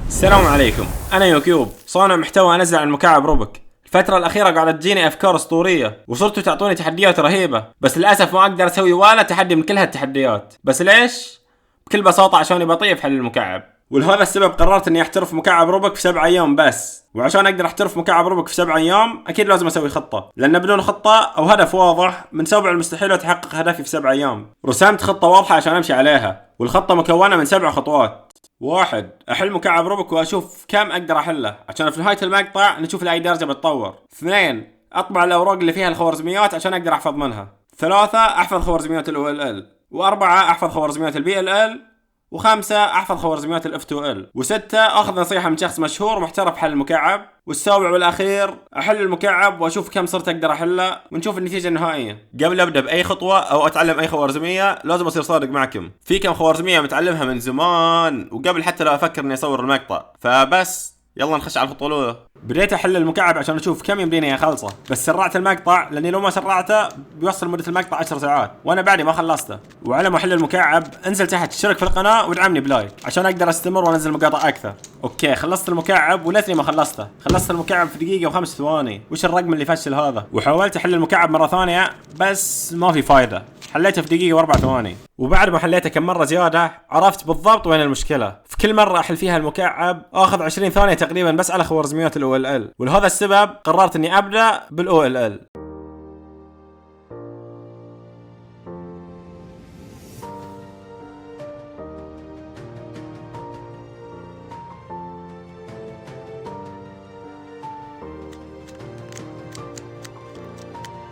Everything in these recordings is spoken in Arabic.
السلام عليكم، أنا يوكيوب صانع محتوى أنزل عن مكعب روبك. الفترة الأخيرة قاعدة تجيني أفكار أسطورية وصرتوا تعطوني تحديات رهيبة، بس للأسف ما أقدر أسوي ولا تحدي من كل هالتحديات. بس ليش؟ بكل بساطة عشان بطيء في حل المكعب، ولهذا السبب قررت إني أحترف مكعب روبك في 7 أيام بس. وعشان أقدر أحترف مكعب روبك في 7 أيام أكيد لازم أسوي خطة، لأن بدون خطة أو هدف واضح من سبع المستحيل أتحقق هدفي في 7 أيام. رسمت خطة واضحة عشان أمشي عليها، والخطة مكونة من 7 خطوات. 1. أحل مكعب روبك وأشوف كم أقدر أحله عشان في نهاية المقطع نشوف لأي درجة بتطور. 2. أطبع الأوراق اللي فيها الخوارزميات عشان أقدر أحفظ منها. 3. أحفظ خوارزميات ال OLL. 4. أحفظ خوارزميات ال BLL. 5. أحفظ خوارزميات ال F2L. 6. أخذ نصيحة من شخص مشهور محترف حل المكعب. 7 والأخير أحل المكعب وأشوف كم صرت أقدر أحله ونشوف النتيجة النهائية. قبل أبدأ بأي خطوة أو أتعلم أي خوارزمية لازم أصير صادق معكم، في كم خوارزمية متعلمها من زمان وقبل حتى لا أفكر إني أصور المقطع، فبس يلا نخش على الخطوة الأولى. بديت أحل المكعب عشان أشوف كم يمديني أخلصه، بس سرعت المقطع لأني لو ما سرعته بيوصل مدة المقطع 10 ساعات وأنا بعدي ما خلصته. وعلى ما أحل المكعب انزل تحت اشترك في القناة وادعمني بلايك عشان أقدر أستمر وأنزل مقاطع أكثر. أوكي، خلصت المكعب ولثني ما خلصته. خلصت المكعب في دقيقة و5 ثواني. وش الرقم اللي فشل هذا؟ وحاولت أحل المكعب مرة ثانية بس ما في فايدة، حليته في دقيقة و4 ثواني. وبعد ما حليته كم مرة زيادة عرفت بالضبط وين المشكلة. في كل مرة أحل فيها المكعب آخذ 20 ثانية تقريبا بس على خوارزميات ال OLL، ولهذا السبب قررت إني أبدأ بال OLL.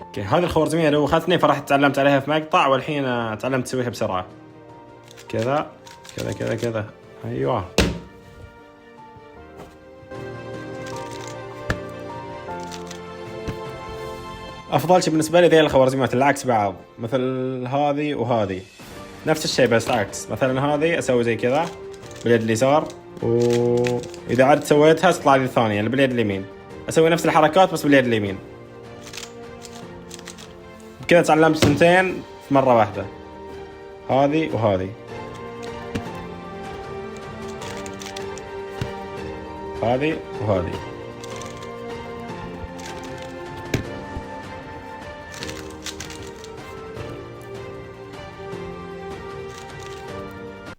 اوكي، هذه الخوارزمية لو أخذتني فرحت تعلمت عليها في مقطع، والحين تعلمت تسويها بسرعة. كذا كذا كذا كذا، أيوة. أفضل شيء بالنسبة لي ذي الخوارزميات اللي عكس بعض، مثل هذه وهذه نفس الشيء بس عكس. مثلا هذه أسوي زي كذا باليد اليسار، وإذا عاد سويتها تطلع لي الثانية اللي باليد اليمين، أسوي نفس الحركات بس باليد اليمين. بكذا تعلمت سنتين في مرة واحدة، هذه وهذه، هذه وهذه.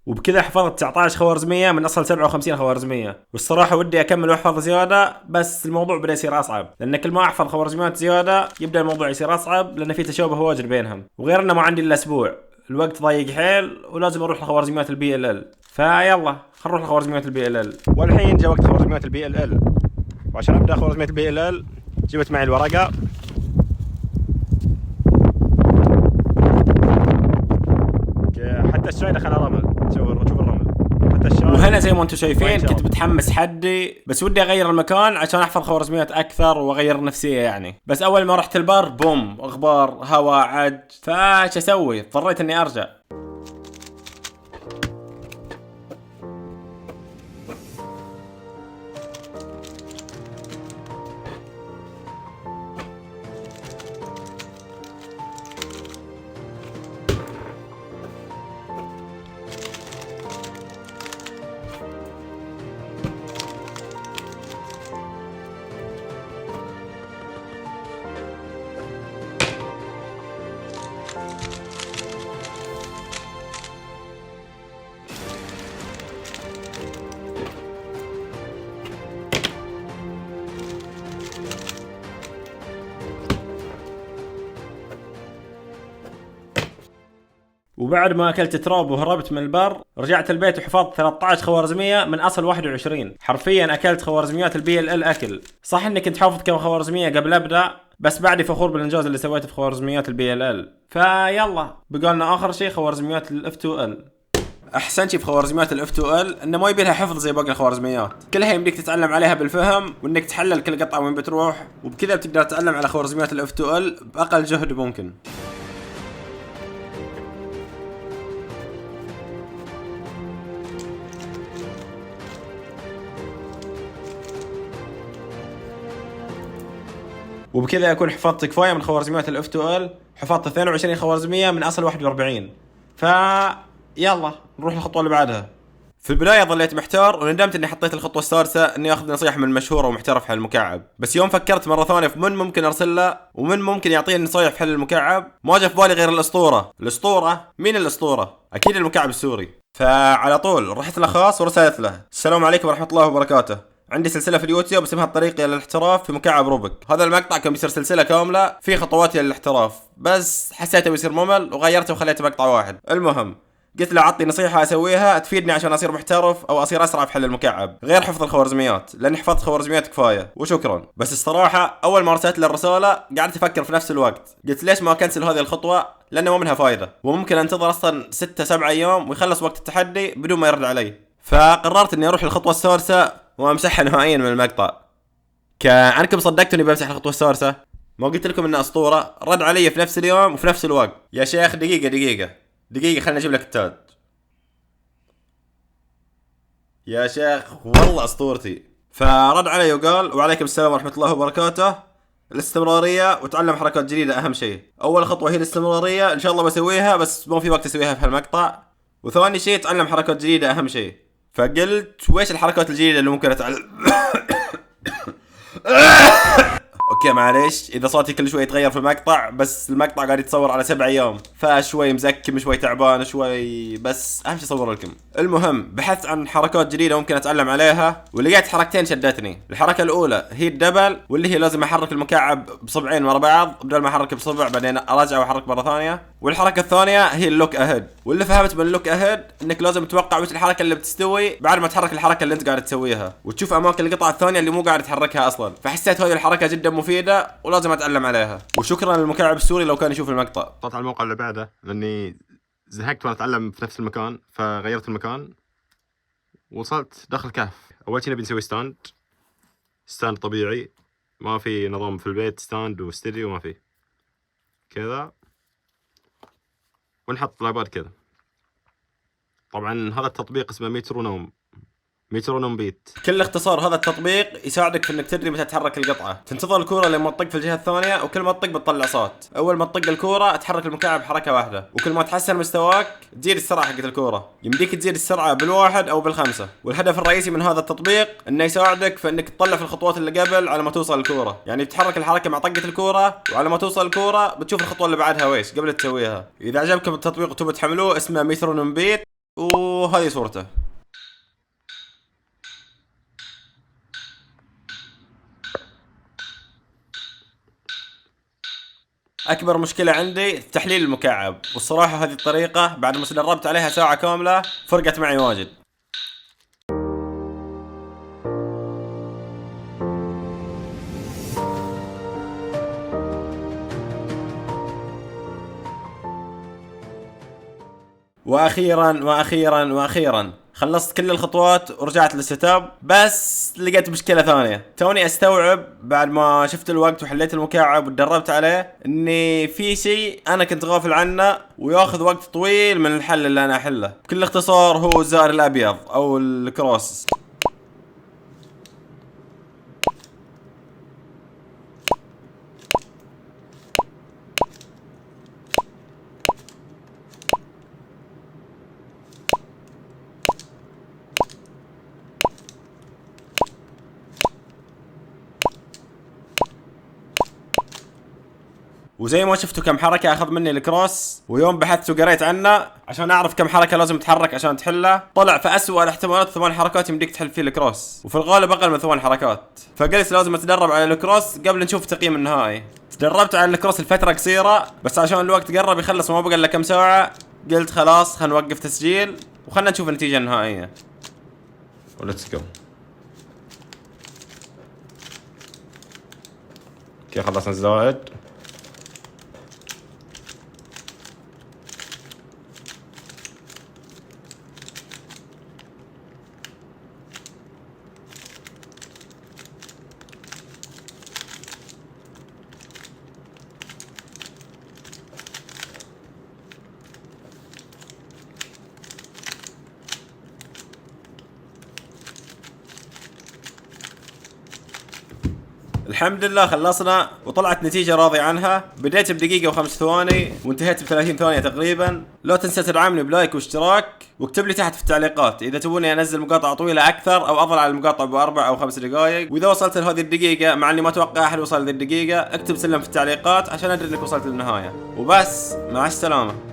وبكذا حفظت 19 خوارزمية من أصل 57 خوارزمية. والصراحة ودي أكمل وأحفظ زيادة، بس الموضوع بدأ يصير أصعب، لأن كل ما أحفظ خوارزميات زيادة يبدأ الموضوع يصير أصعب، لأن في تشابه واجد بينهم. وغير أنه ما عندي إلا أسبوع، الوقت ضيق حيل ولازم أروح لخوارزميات البي ال ال. فيلا خلينا نروح لخوارزميات البي ال ال. والحين جاء وقت خوارزميات البي ال ال، وعشان أبدأ خوارزميات البي ال ال جبت معي الورقة. حتى الشاي دخل رمل، شوف الرمل حتى الشاي. وهنا زي ما انتم شايفين كنت متحمس حدي، بس ودي اغير المكان عشان احفظ خوارزميات اكثر واغير نفسية يعني. بس اول ما رحت البر بوم، اخبار، هواء، عج، فايش اسوي؟ اضطريت اني ارجع. وبعد ما اكلت تراب وهربت من البر رجعت البيت وحفظت 13 خوارزمية من اصل 21. حرفيا اكلت خوارزميات البي ال ال اكل. صح اني كنت حافظ كم خوارزمية قبل ابدا، بس بعدي فخور بالانجاز اللي سويته في خوارزميات البي ال ال. فيلا بقولنا اخر شيء خوارزميات الاف 2 ال. احسن شيء في خوارزميات الاف 2 ال انه ما يبي لها حفظ زي باقي الخوارزميات، كلها يمديك تتعلم عليها بالفهم وانك تحلل كل قطعه وين بتروح، وبكذا بتقدر تتعلم على خوارزميات الاف 2 ال باقل جهد ممكن. وبكذا اكون حفظت كفايه من خوارزميات الاف 2 ال. حفظت 22 خوارزميه من اصل 41. يلا نروح للخطوه اللي بعدها. في البداية ظليت محتار وندمت اني حطيت الخطوة السادسة اني اخذ نصيحة من مشهور ومحترف حل المكعب، بس يوم فكرت مرة ثانية في من ممكن ارسل له ومن ممكن يعطيني نصايح في حل المكعب، ما جاء في بالي غير الاسطورة. الاسطورة؟ مين الاسطورة؟ اكيد المكعب السوري. فعلى طول رحت له خاص ورسلت له: السلام عليكم ورحمة الله وبركاته، عندي سلسلة في اليوتيوب اسمها الطريق الى الاحتراف في مكعب روبك. هذا المقطع كان بيصير سلسلة كاملة في خطواتي للاحتراف، بس حسيته بيصير ممل وغيرته وخليته مقطع واحد. المهم قلت له عطني نصيحة اسويها تفيدني عشان اصير محترف او اصير اسرع في حل المكعب، غير حفظ الخوارزميات، لاني حفظت خوارزميات كفاية وشكرا. بس الصراحة اول ما رسلت له الرسالة قعدت افكر في نفس الوقت، قلت ليش ما اكنسل هذه الخطوة، لانه ما منها فايدة وممكن انتظر اصلا 6-7 ايام ويخلص وقت التحدي بدون ما يرد علي. فقررت اني اروح للخطوة السادسة وامسحها نهائيا من المقطع. كأنكم صدقتوني بمسح الخطوة السادسة؟ ما قلت لكم انه اسطورة؟ رد علي في نفس اليوم وفي نفس الوقت. يا شيخ دقيقة خلنا اجيب لك التاد. يا شيخ والله اسطورتي. فرد علي وقال: وعليكم السلام ورحمة الله وبركاته، الاستمرارية وتعلم حركات جديدة اهم شيء. اول خطوة هي الاستمرارية، ان شاء الله بسويها بس مو في وقت اسويها في هالمقطع. وثاني شيء تعلم حركات جديدة اهم شيء. فقلت ويش الحركات الجديدة اللي ممكن اتعلم؟ اوكي معليش اذا صوتي كل شوي يتغير في المقطع، بس المقطع قاعد يتصور على 7 ايام فشوي مزكم شوي تعبان شوي، بس اهم شيء اصور لكم. المهم بحثت عن حركات جديده ممكن اتعلم عليها ولقيت حركتين شدتني. الحركه الاولى هي الدبل، واللي هي لازم احرك المكعب بصبعين ورا بعض بدل ما احرك بصبع بعدين ارجع واحرك مره ثانيه. والحركه الثانيه هي اللوك اهيد، واللي فهمت من اللوك اهيد انك لازم تتوقع وش الحركه اللي بتستوي بعد ما تحرك الحركه اللي انت قاعد تسويها، وتشوف اماكن القطعه الثانيه اللي مو قاعد تحركها اصلا. فحسيت هذه الحركه جدا مفيده ولازم اتعلم عليها. وشكرا للمكعب السوري لو كان يشوف المقطع. طلعت على الموقع اللي بعده لاني زهقت وانا اتعلم في نفس المكان، فغيرت المكان وصلت داخل كهف. اول شيء نبي نسوي ستاند طبيعي، ما في نظام في البيت ستاند واستديو، ما في كذا، ونحط لابات كذا. طبعا هذا التطبيق اسمه مترونوم بيت. بكل اختصار هذا التطبيق يساعدك في انك تدري متى تحرك القطعه. تنتظر الكوره لما تطق في الجهه الثانيه، وكل ما تطق بتطلع صوت. اول ما تطق الكوره تحرك المكعب حركه واحده، وكل ما تحسن مستواك تزيد السرعه حقت الكوره. يمديك تزيد السرعه بالواحد او بالخمسه. والهدف الرئيسي من هذا التطبيق انه يساعدك في انك تطلع في الخطوات اللي قبل على ما توصل الكوره. يعني بتحرك الحركه مع طقه الكوره، وعلى ما توصل الكوره بتشوف الخطوه اللي بعدها ويش قبل تسويها. اذا عجبكم التطبيق وتبوا تحملوه اسمه مترونوم بيت، وهذه صورته. اكبر مشكله عندي في تحليل المكعب، والصراحه هذه الطريقه بعد ما تدربت عليها ساعه كامله فرقت معي واجد. واخيرا خلصت كل الخطوات ورجعت للستاب، بس لقيت مشكلة ثانية. توني استوعب بعد ما شفت الوقت وحليت المكعب وتدربت عليه اني في شيء انا كنت غافل عنه وياخذ وقت طويل من الحل اللي انا احله. بكل اختصار هو الزائر الابيض او الكروس. وزي ما شفتوا كم حركة اخذ مني الكروس، ويوم بحثت وقريت عنه عشان اعرف كم حركة لازم تحرك عشان تحله، طلع في اسوأ الاحتمالات 8 حركات يمديك تحل فيه الكروس، وفي الغالب اقل من 8 حركات. فقلت لازم اتدرب على الكروس قبل نشوف التقييم النهائي. تدربت على الكروس لفترة قصيرة، بس عشان الوقت قرب يخلص وما بقى الا كم ساعة قلت خلاص خلينا نوقف تسجيل وخلنا نشوف النتيجة النهائية. وليتس جو. اوكي خلصنا الزائد. الحمد لله خلصنا وطلعت نتيجة راضي عنها. بديت بدقيقة و5 ثواني وانتهيت ب30 ثانية تقريبا. لا تنسى تدعمني بلايك واشتراك، واكتب لي تحت في التعليقات إذا تبوني أنزل مقاطع طويلة أكثر أو أفضل على المقاطع ب4 أو 5 دقائق. وإذا وصلت لهذه الدقيقة، مع إني ما أتوقع أحد وصل لهذه الدقيقة، اكتب سلم في التعليقات عشان أدري إنك وصلت للنهاية. وبس، مع السلامة.